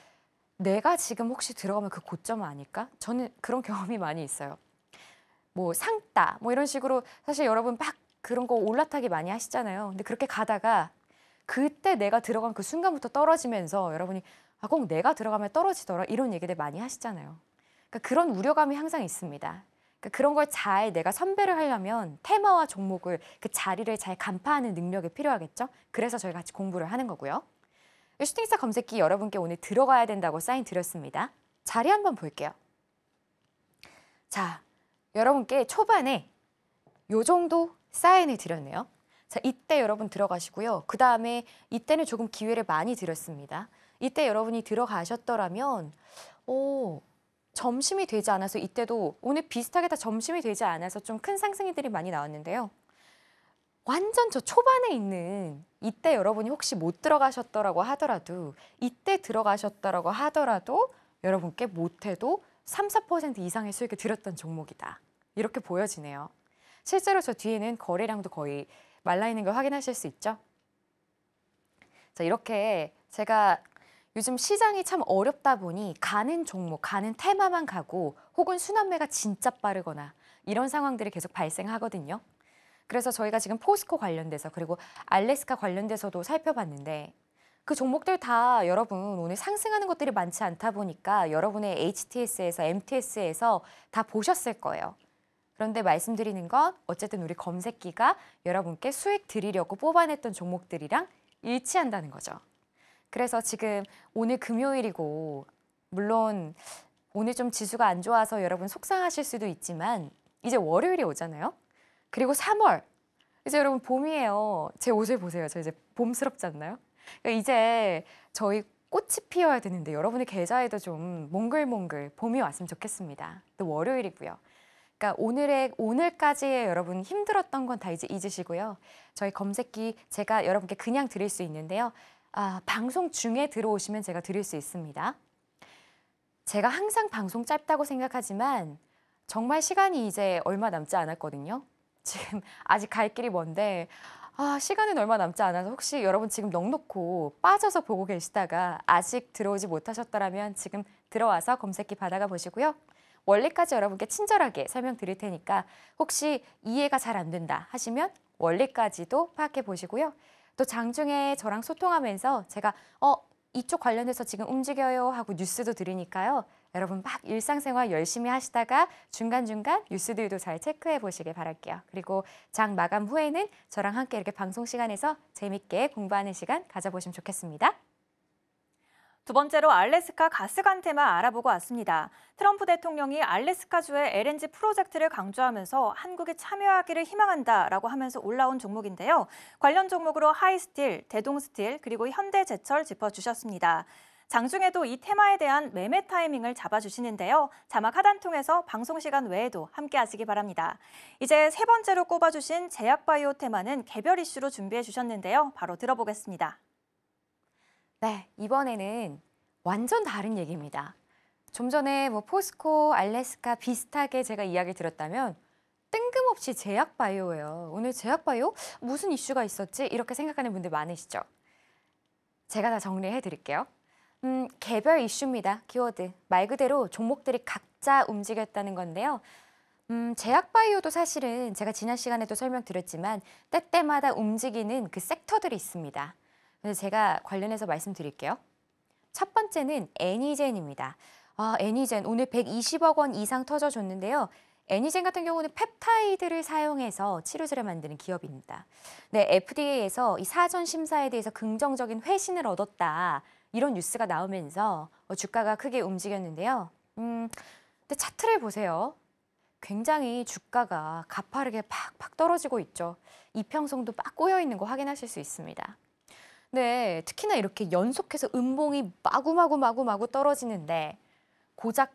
내가 지금 혹시 들어가면 그 고점은 아닐까? 저는 그런 경험이 많이 있어요. 뭐 상따 뭐 이런 식으로 사실 여러분 막 그런 거 올라타기 많이 하시잖아요. 근데 그렇게 가다가 그때 내가 들어간 그 순간부터 떨어지면서 여러분이 꼭 내가 들어가면 떨어지더라 이런 얘기들 많이 하시잖아요. 그러니까 그런 우려감이 항상 있습니다. 그러니까 그런 걸 잘 내가 선별을 하려면 테마와 종목을 그 자리를 잘 간파하는 능력이 필요하겠죠. 그래서 저희 같이 공부를 하는 거고요. 슈팅스타 검색기 여러분께 오늘 들어가야 된다고 사인 드렸습니다. 자리 한번 볼게요. 자, 여러분께 초반에 요 정도 사인을 드렸네요. 자, 이때 여러분 들어가시고요. 그 다음에 이때는 조금 기회를 많이 드렸습니다. 이때 여러분이 들어가셨더라면 점심이 되지 않아서 이때도 오늘 비슷하게 다 점심이 되지 않아서 좀 큰 상승이들이 많이 나왔는데요. 완전 저 초반에 있는 이때 여러분이 혹시 못 들어가셨더라고 하더라도 이때 들어가셨더라고 하더라도 여러분께 못해도 3, 4% 이상의 수익을 드렸던 종목이다. 이렇게 보여지네요. 실제로 저 뒤에는 거래량도 거의 말라있는 걸 확인하실 수 있죠. 자, 이렇게 제가 요즘 시장이 참 어렵다 보니 가는 종목, 가는 테마만 가고 혹은 순환매가 진짜 빠르거나 이런 상황들이 계속 발생하거든요. 그래서 저희가 지금 포스코 관련돼서 그리고 알래스카 관련돼서도 살펴봤는데 그 종목들 다 여러분 오늘 상승하는 것들이 많지 않다 보니까 여러분의 HTS에서 MTS에서 다 보셨을 거예요. 그런데 말씀드리는 건 어쨌든 우리 검색기가 여러분께 수익 드리려고 뽑아냈던 종목들이랑 일치한다는 거죠. 그래서 지금 오늘 금요일이고 물론 오늘 좀 지수가 안 좋아서 여러분 속상하실 수도 있지만 이제 월요일이 오잖아요. 그리고 3월 이제 여러분 봄이에요. 제 옷을 보세요. 저 이제 봄스럽지 않나요? 그러니까 이제 저희 꽃이 피어야 되는데 여러분의 계좌에도 좀 몽글몽글 봄이 왔으면 좋겠습니다. 또 월요일이고요. 그러니까 오늘까지의 여러분 힘들었던 건 다 이제 잊으시고요. 저희 검색기 제가 여러분께 그냥 드릴 수 있는데요. 방송 중에 들어오시면 제가 드릴 수 있습니다. 제가 항상 방송 짧다고 생각하지만 정말 시간이 이제 얼마 남지 않았거든요. 지금 아직 갈 길이 먼데 시간은 얼마 남지 않아서 혹시 여러분 지금 넋놓고 빠져서 보고 계시다가 아직 들어오지 못하셨더라면 지금 들어와서 검색기 받아가 보시고요. 원리까지 여러분께 친절하게 설명드릴 테니까 혹시 이해가 잘 안 된다 하시면 원리까지도 파악해 보시고요. 또 장중에 저랑 소통하면서 제가 이쪽 관련해서 지금 움직여요 하고 뉴스도 드리니까요. 여러분 막 일상생활 열심히 하시다가 중간중간 뉴스들도 잘 체크해 보시길 바랄게요. 그리고 장 마감 후에는 저랑 함께 이렇게 방송 시간에서 재밌게 공부하는 시간 가져보시면 좋겠습니다. 두 번째로 알래스카 가스관 테마 알아보고 왔습니다. 트럼프 대통령이 알래스카주의 LNG 프로젝트를 강조하면서 한국이 참여하기를 희망한다라고 하면서 올라온 종목인데요. 관련 종목으로 하이스틸, 대동스틸, 그리고 현대제철 짚어주셨습니다. 장중에도 이 테마에 대한 매매 타이밍을 잡아주시는데요. 자막 하단 통해서 방송 시간 외에도 함께 하시기 바랍니다. 이제 세 번째로 꼽아주신 제약바이오 테마는 개별 이슈로 준비해 주셨는데요. 바로 들어보겠습니다. 네, 이번에는 완전 다른 얘기입니다. 좀 전에 포스코, 알래스카 비슷하게 제가 이야기 드렸다면 뜬금없이 제약바이오예요. 오늘 제약바이오? 무슨 이슈가 있었지? 이렇게 생각하는 분들 많으시죠? 제가 다 정리해 드릴게요. 개별 이슈입니다. 키워드. 말 그대로 종목들이 각자 움직였다는 건데요. 제약바이오도 사실은 제가 지난 시간에도 설명드렸지만 때때마다 움직이는 그 섹터들이 있습니다. 그래서 제가 관련해서 말씀드릴게요. 첫 번째는 애니젠입니다. 애니젠 오늘 120억 원 이상 터져줬는데요. 애니젠 같은 경우는 펩타이드를 사용해서 치료제를 만드는 기업입니다. 네, FDA에서 이 사전 심사에 대해서 긍정적인 회신을 얻었다. 이런 뉴스가 나오면서 주가가 크게 움직였는데요. 근데 차트를 보세요. 굉장히 주가가 가파르게 팍팍 떨어지고 있죠. 이평선도 막 꼬여 있는 거 확인하실 수 있습니다. 네, 특히나 이렇게 연속해서 음봉이 마구 떨어지는데 고작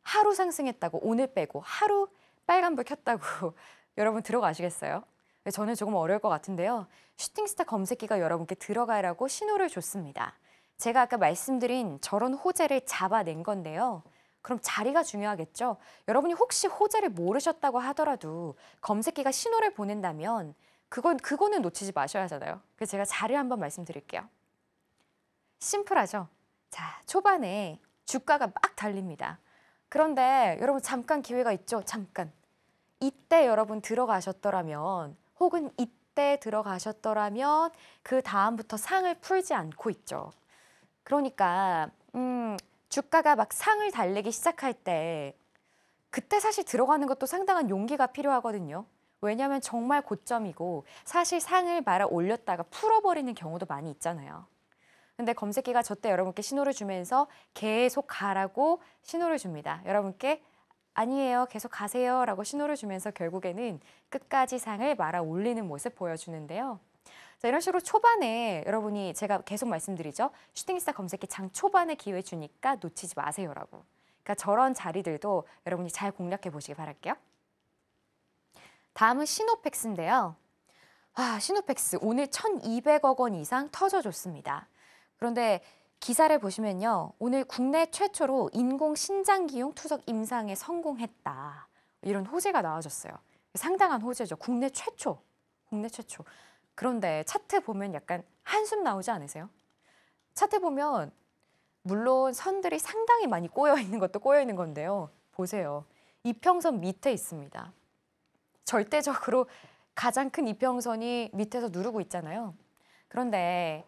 하루 상승했다고 오늘 빼고 하루 빨간불 켰다고 여러분 들어가시겠어요? 저는 조금 어려울 것 같은데요. 슈팅스타 검색기가 여러분께 들어가라고 신호를 줬습니다. 제가 아까 말씀드린 저런 호재를 잡아낸 건데요. 그럼 자리가 중요하겠죠. 여러분이 혹시 호재를 모르셨다고 하더라도 검색기가 신호를 보낸다면 그거는 놓치지 마셔야 하잖아요. 그래서 제가 자리를 한번 말씀드릴게요. 심플하죠. 자, 초반에 주가가 막 달립니다. 그런데 여러분 잠깐 기회가 있죠. 잠깐. 이때 여러분 들어가셨더라면 혹은 이때 들어가셨더라면 그 다음부터 상을 풀지 않고 있죠. 그러니까 주가가 막 상을 달리기 시작할 때 그때 사실 들어가는 것도 상당한 용기가 필요하거든요. 왜냐하면 정말 고점이고 사실 상을 말아 올렸다가 풀어버리는 경우도 많이 있잖아요. 근데 검색기가 저때 여러분께 신호를 주면서 계속 가라고 신호를 줍니다. 여러분께 아니에요, 계속 가세요 라고 신호를 주면서 결국에는 끝까지 상을 말아 올리는 모습 보여주는데요. 자, 이런 식으로 초반에 여러분이 제가 계속 말씀드리죠. 슈팅스타 검색기 장 초반에 기회 주니까 놓치지 마세요라고. 그러니까 저런 자리들도 여러분이 잘 공략해 보시기 바랄게요. 다음은 시노팩스인데요. 시노팩스 오늘 1,200억 원 이상 터져줬습니다. 그런데 기사를 보시면요. 오늘 국내 최초로 인공 신장기용 투석 임상에 성공했다. 이런 호재가 나와줬어요. 상당한 호재죠. 국내 최초. 국내 최초. 그런데 차트 보면 약간 한숨 나오지 않으세요? 차트 보면 물론 선들이 상당히 많이 꼬여 있는 것도 꼬여 있는 건데요. 보세요. 이평선 밑에 있습니다. 절대적으로 가장 큰 이평선이 밑에서 누르고 있잖아요. 그런데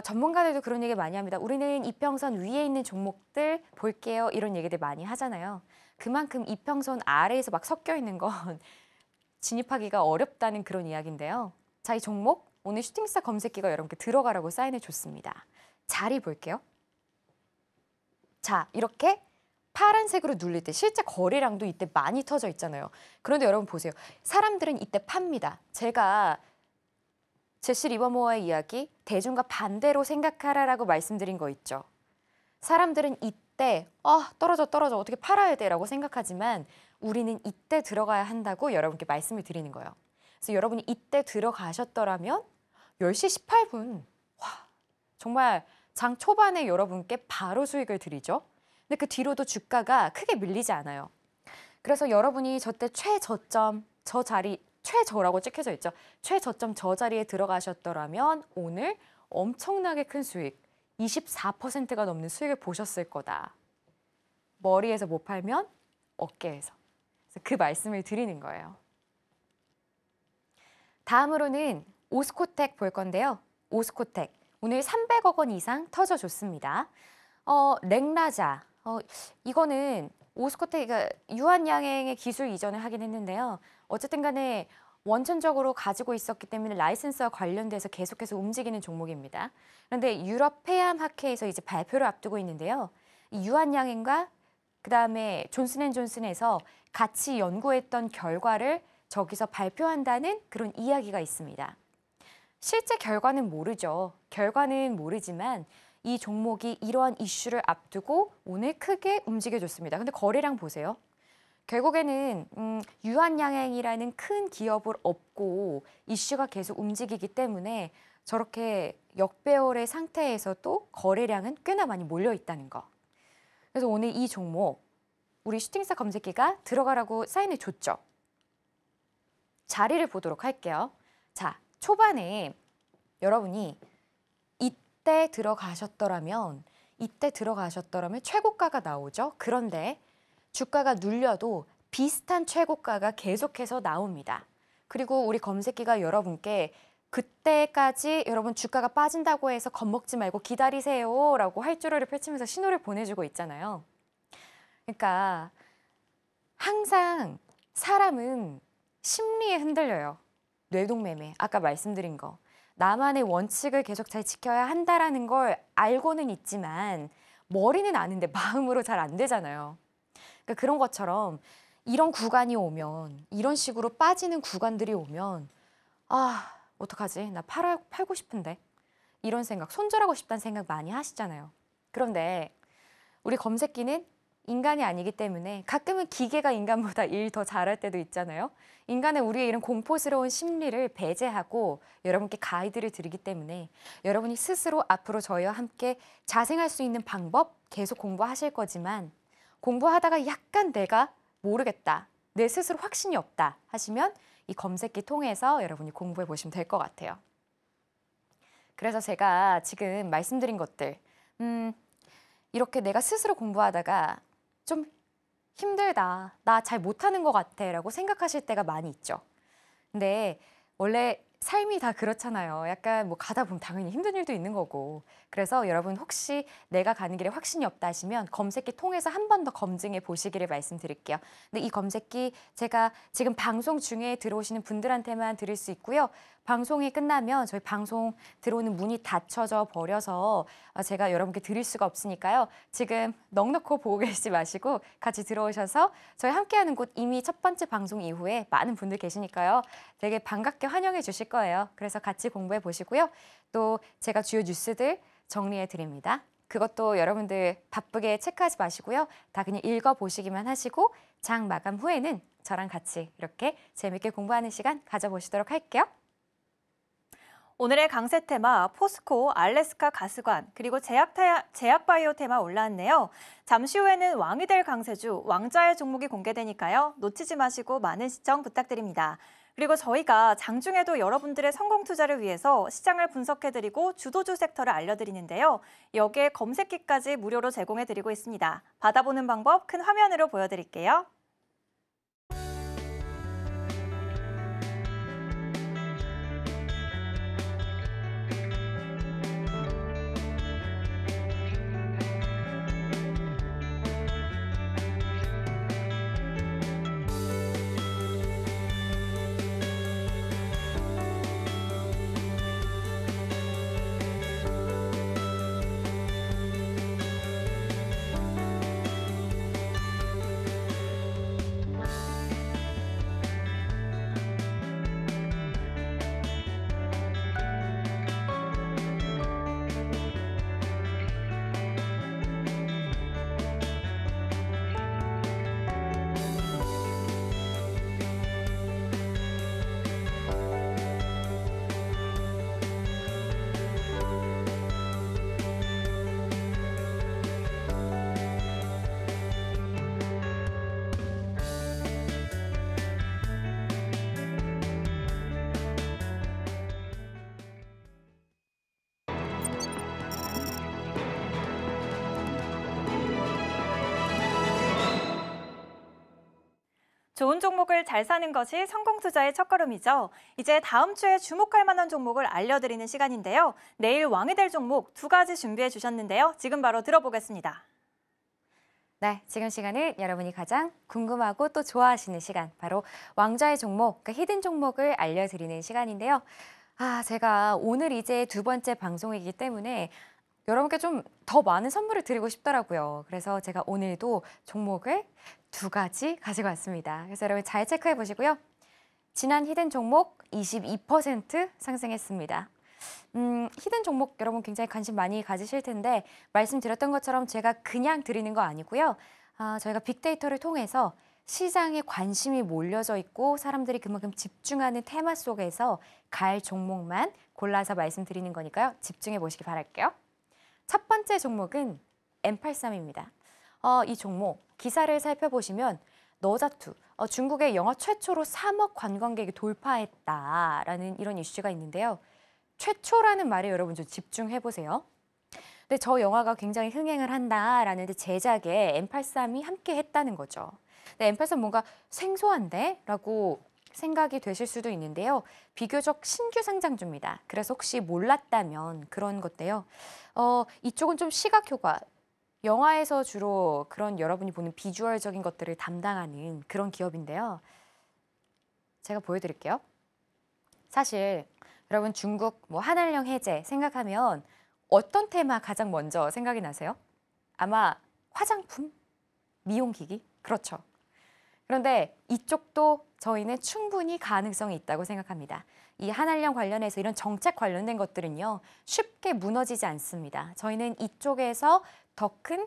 전문가들도 그런 얘기 많이 합니다. 우리는 이평선 위에 있는 종목들 볼게요. 이런 얘기들 많이 하잖아요. 그만큼 이평선 아래에서 막 섞여 있는 건 진입하기가 어렵다는 그런 이야기인데요. 자, 이 종목 오늘 슈팅스타 검색기가 여러분께 들어가라고 사인해 줬습니다. 자리 볼게요. 자, 이렇게 파란색으로 눌릴 때 실제 거래량도 이때 많이 터져 있잖아요. 그런데 여러분 보세요. 사람들은 이때 팝니다. 제가 제시 리버모어의 이야기 대중과 반대로 생각하라라고 말씀드린 거 있죠. 사람들은 이때 떨어져 어떻게 팔아야 돼라고 생각하지만 우리는 이때 들어가야 한다고 여러분께 말씀을 드리는 거예요. 그래서 여러분이 이때 들어가셨더라면 10시 18분 정말 장 초반에 여러분께 바로 수익을 드리죠. 근데 그 뒤로도 주가가 크게 밀리지 않아요. 그래서 여러분이 저때 최저점 저 자리 최저라고 찍혀져 있죠. 최저점 저 자리에 들어가셨더라면 오늘 엄청나게 큰 수익 24%가 넘는 수익을 보셨을 거다. 머리에서 못 팔면 어깨에서. 그래서 그 말씀을 드리는 거예요. 다음으로는 오스코텍 볼 건데요. 오스코텍 오늘 300억 원 이상 터져줬습니다. 랭라자 이거는 오스코텍이 유한양행의 기술 이전을 하긴 했는데요. 어쨌든 간에 원천적으로 가지고 있었기 때문에 라이센스와 관련돼서 계속해서 움직이는 종목입니다. 그런데 유럽 폐암학회에서 이제 발표를 앞두고 있는데요. 이 유한양행과 그다음에 존슨앤존슨에서 같이 연구했던 결과를 저기서 발표한다는 그런 이야기가 있습니다. 실제 결과는 모르죠. 결과는 모르지만 이 종목이 이러한 이슈를 앞두고 오늘 크게 움직여줬습니다. 근데 거래량 보세요. 결국에는 유한양행이라는 큰 기업을 업고 이슈가 계속 움직이기 때문에 저렇게 역배열의 상태에서도 거래량은 꽤나 많이 몰려 있다는 거. 그래서 오늘 이 종목 우리 슈팅스타 검색기가 들어가라고 사인을 줬죠. 자리를 보도록 할게요. 자, 초반에 여러분이 이때 들어가셨더라면 최고가가 나오죠. 그런데 주가가 눌려도 비슷한 최고가가 계속해서 나옵니다. 그리고 우리 검색기가 여러분께 그때까지 여러분 주가가 빠진다고 해서 겁먹지 말고 기다리세요 라고 활주로를 펼치면서 신호를 보내주고 있잖아요. 그러니까 항상 사람은 심리에 흔들려요. 뇌동매매, 아까 말씀드린 거. 나만의 원칙을 계속 잘 지켜야 한다라는 걸 알고는 있지만 머리는 아는데 마음으로 잘 안 되잖아요. 그러니까 그런 것처럼 이런 구간이 오면, 이런 식으로 빠지는 구간들이 오면 어떡하지? 나 팔고 싶은데. 이런 생각, 손절하고 싶다는 생각 많이 하시잖아요. 그런데 우리 검색기는 인간이 아니기 때문에 가끔은 기계가 인간보다 일 더 잘할 때도 있잖아요. 인간은 우리의 이런 공포스러운 심리를 배제하고 여러분께 가이드를 드리기 때문에 여러분이 스스로 앞으로 저희와 함께 자생할 수 있는 방법 계속 공부하실 거지만 공부하다가 약간 내가 모르겠다, 내 스스로 확신이 없다 하시면 이 검색기 통해서 여러분이 공부해 보시면 될 것 같아요. 그래서 제가 지금 말씀드린 것들, 이렇게 내가 스스로 공부하다가 좀 힘들다, 나 잘 못하는 것 같아 라고 생각하실 때가 많이 있죠. 근데 원래 삶이 다 그렇잖아요. 약간 뭐 가다 보면 당연히 힘든 일도 있는 거고. 그래서 여러분 혹시 내가 가는 길에 확신이 없다 하시면 검색기 통해서 한 번 더 검증해 보시기를 말씀드릴게요. 근데 이 검색기 제가 지금 방송 중에 들어오시는 분들한테만 드릴 수 있고요. 방송이 끝나면 저희 방송 들어오는 문이 닫혀져 버려서 제가 여러분께 드릴 수가 없으니까요. 지금 넋놓고 보고 계시지 마시고 같이 들어오셔서 저희 함께하는 곳 이미 첫 번째 방송 이후에 많은 분들 계시니까요. 되게 반갑게 환영해 주실 거예요. 그래서 같이 공부해 보시고요. 또 제가 주요 뉴스들 정리해 드립니다. 그것도 여러분들 바쁘게 체크하지 마시고요. 다 그냥 읽어보시기만 하시고 장 마감 후에는 저랑 같이 이렇게 재밌게 공부하는 시간 가져보시도록 할게요. 오늘의 강세 테마 포스코, 알래스카 가스관, 그리고 제약바이오 테마 올라왔네요. 잠시 후에는 왕이 될 강세주, 왕좌의 종목이 공개되니까요. 놓치지 마시고 많은 시청 부탁드립니다. 그리고 저희가 장중에도 여러분들의 성공 투자를 위해서 시장을 분석해드리고 주도주 섹터를 알려드리는데요. 여기에 검색기까지 무료로 제공해드리고 있습니다. 받아보는 방법 큰 화면으로 보여드릴게요. 좋은 종목을 잘 사는 것이 성공 투자의 첫걸음이죠. 이제 다음 주에 주목할 만한 종목을 알려드리는 시간인데요. 내일 왕이 될 종목 2가지 준비해 주셨는데요. 지금 바로 들어보겠습니다. 네, 지금 시간은 여러분이 가장 궁금하고 또 좋아하시는 시간, 바로 왕좌의 종목, 그러니까 히든 종목을 알려드리는 시간인데요. 제가 오늘 이제 두 번째 방송이기 때문에 여러분께 좀 더 많은 선물을 드리고 싶더라고요. 그래서 제가 오늘도 종목을 2가지 가지고 왔습니다. 그래서 여러분 잘 체크해 보시고요. 지난 히든 종목 22% 상승했습니다. 히든 종목 여러분 굉장히 관심 많이 가지실 텐데 말씀드렸던 것처럼 제가 그냥 드리는 거 아니고요. 저희가 빅데이터를 통해서 시장에 관심이 몰려져 있고 사람들이 그만큼 집중하는 테마 속에서 갈 종목만 골라서 말씀드리는 거니까요. 집중해 보시기 바랄게요. 첫 번째 종목은 M83입니다. 이 종목 기사를 살펴보시면 너자투, 중국의 영하 최초로 3억 관광객이 돌파했다라는 이런 이슈가 있는데요. 최초라는 말에 여러분 좀 집중해 보세요. 근데 저 영화가 굉장히 흥행을 한다라는 데 제작에 M83이 함께 했다는 거죠. 근데 M83 뭔가 생소한데? 라고 생각이 되실 수도 있는데요. 비교적 신규 상장주입니다. 그래서 혹시 몰랐다면 그런 건데요. 이쪽은 좀 시각 효과, 영화에서 주로 그런 여러분이 보는 비주얼적인 것들을 담당하는 그런 기업인데요. 제가 보여드릴게요. 사실 여러분 중국 뭐 한한령 해제 생각하면 어떤 테마 가장 먼저 생각이 나세요? 아마 화장품, 미용기기? 그렇죠. 그런데 이쪽도 저희는 충분히 가능성이 있다고 생각합니다. 이 한한령 관련해서 이런 정책 관련된 것들은요. 쉽게 무너지지 않습니다. 저희는 이쪽에서 더 큰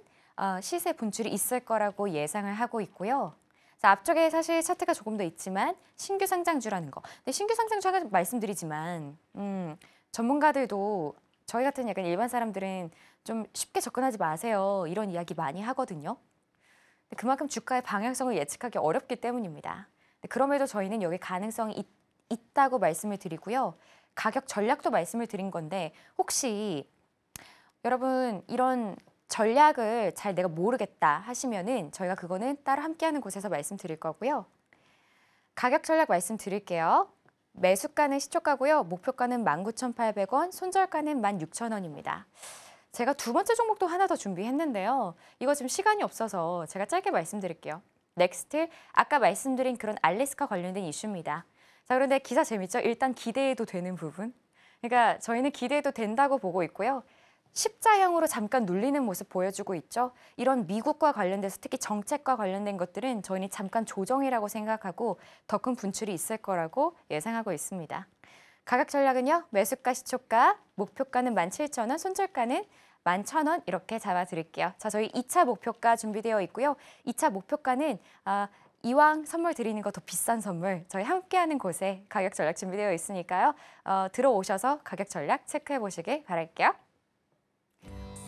시세 분출이 있을 거라고 예상을 하고 있고요. 자, 앞쪽에 사실 차트가 조금 더 있지만 신규 상장주라는 거. 근데 신규 상장주 아까 말씀드리지만 전문가들도 저희 같은 약간 일반 사람들은 좀 쉽게 접근하지 마세요. 이런 이야기 많이 하거든요. 그만큼 주가의 방향성을 예측하기 어렵기 때문입니다. 그럼에도 저희는 여기 가능성이 있다고 말씀을 드리고요. 가격 전략도 말씀을 드린 건데 혹시 여러분 이런 전략을 잘 내가 모르겠다 하시면은 저희가 그거는 따로 함께하는 곳에서 말씀드릴 거고요. 가격 전략 말씀드릴게요. 매수가는 시초가고요. 목표가는 19,800원, 손절가는 16,000원입니다. 제가 두 번째 종목도 하나 더 준비했는데요. 이거 지금 시간이 없어서 제가 짧게 말씀드릴게요. 넥스트, 아까 말씀드린 그런 알래스카 관련된 이슈입니다. 자, 그런데 기사 재밌죠? 일단 기대해도 되는 부분. 그러니까 저희는 기대해도 된다고 보고 있고요. 십자형으로 잠깐 눌리는 모습 보여주고 있죠. 이런 미국과 관련돼서 특히 정책과 관련된 것들은 저희는 잠깐 조정이라고 생각하고 더 큰 분출이 있을 거라고 예상하고 있습니다. 가격 전략은요. 매수가 시초가, 목표가는 17,000원, 손절가는 11,000원 이렇게 잡아드릴게요. 자, 저희 2차 목표가 준비되어 있고요. 2차 목표가는 이왕 선물 드리는 거 더 비싼 선물 저희 함께하는 곳에 가격 전략 준비되어 있으니까요. 들어오셔서 가격 전략 체크해 보시길 바랄게요.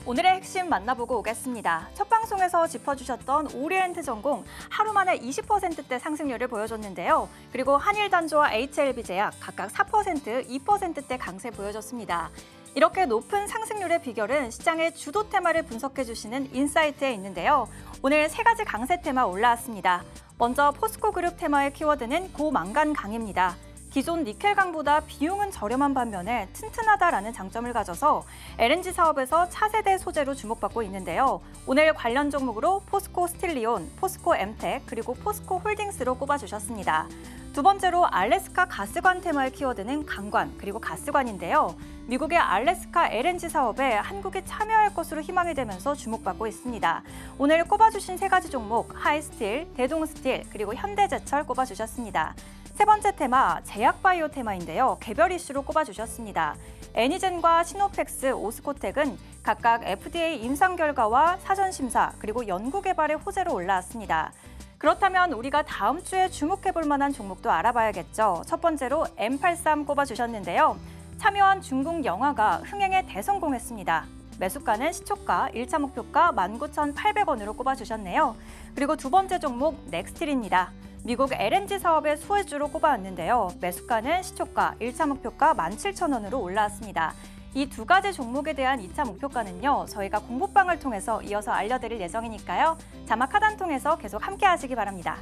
오늘의 핵심 만나보고 오겠습니다. 첫 방송에서 짚어주셨던 오리엔트 전공 하루 만에 20%대 상승률을 보여줬는데요. 그리고 한일단조와 HLB제약 각각 4%, 2%대 강세 보여줬습니다. 이렇게 높은 상승률의 비결은 시장의 주도 테마를 분석해주시는 인사이트에 있는데요. 오늘 세 가지 강세 테마 올라왔습니다. 먼저 포스코그룹 테마의 키워드는 고망간 강입니다. 기존 니켈강보다 비용은 저렴한 반면에 튼튼하다라는 장점을 가져서 LNG 사업에서 차세대 소재로 주목받고 있는데요. 오늘 관련 종목으로 포스코 스틸리온, 포스코 엠텍, 그리고 포스코 홀딩스로 꼽아주셨습니다. 두 번째로 알래스카 가스관 테마의 키워드는 강관, 그리고 가스관인데요. 미국의 알래스카 LNG 사업에 한국이 참여할 것으로 희망이 되면서 주목받고 있습니다. 오늘 꼽아주신 세 가지 종목, 하이스틸, 대동스틸, 그리고 현대제철 꼽아주셨습니다. 세 번째 테마, 제약바이오 테마인데요. 개별 이슈로 꼽아주셨습니다. 애니젠과 시노펙스, 오스코텍은 각각 FDA 임상 결과와 사전심사, 그리고 연구개발의 호재로 올라왔습니다. 그렇다면 우리가 다음 주에 주목해볼 만한 종목도 알아봐야겠죠. 첫 번째로 M83 꼽아주셨는데요. 참여한 중국 영화가 흥행에 대성공했습니다. 매수가는 시초가, 1차 목표가 19,800원으로 꼽아주셨네요. 그리고 두 번째 종목 넥스틸입니다. 미국 LNG 사업의 수혜주로 꼽아왔는데요. 매수가는 시초가, 1차 목표가 17,000원으로 올라왔습니다. 이 두 가지 종목에 대한 2차 목표가는요. 저희가 공부방을 통해서 이어서 알려드릴 예정이니까요. 자막 하단 통해서 계속 함께 하시기 바랍니다.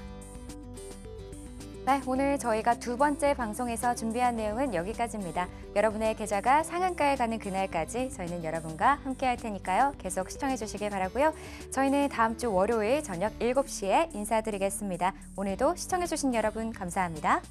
네, 오늘 저희가 두 번째 방송에서 준비한 내용은 여기까지입니다. 여러분의 계좌가 상한가에 가는 그날까지 저희는 여러분과 함께 할 테니까요. 계속 시청해 주시길 바라고요. 저희는 다음 주 월요일 저녁 7시에 인사드리겠습니다. 오늘도 시청해 주신 여러분 감사합니다.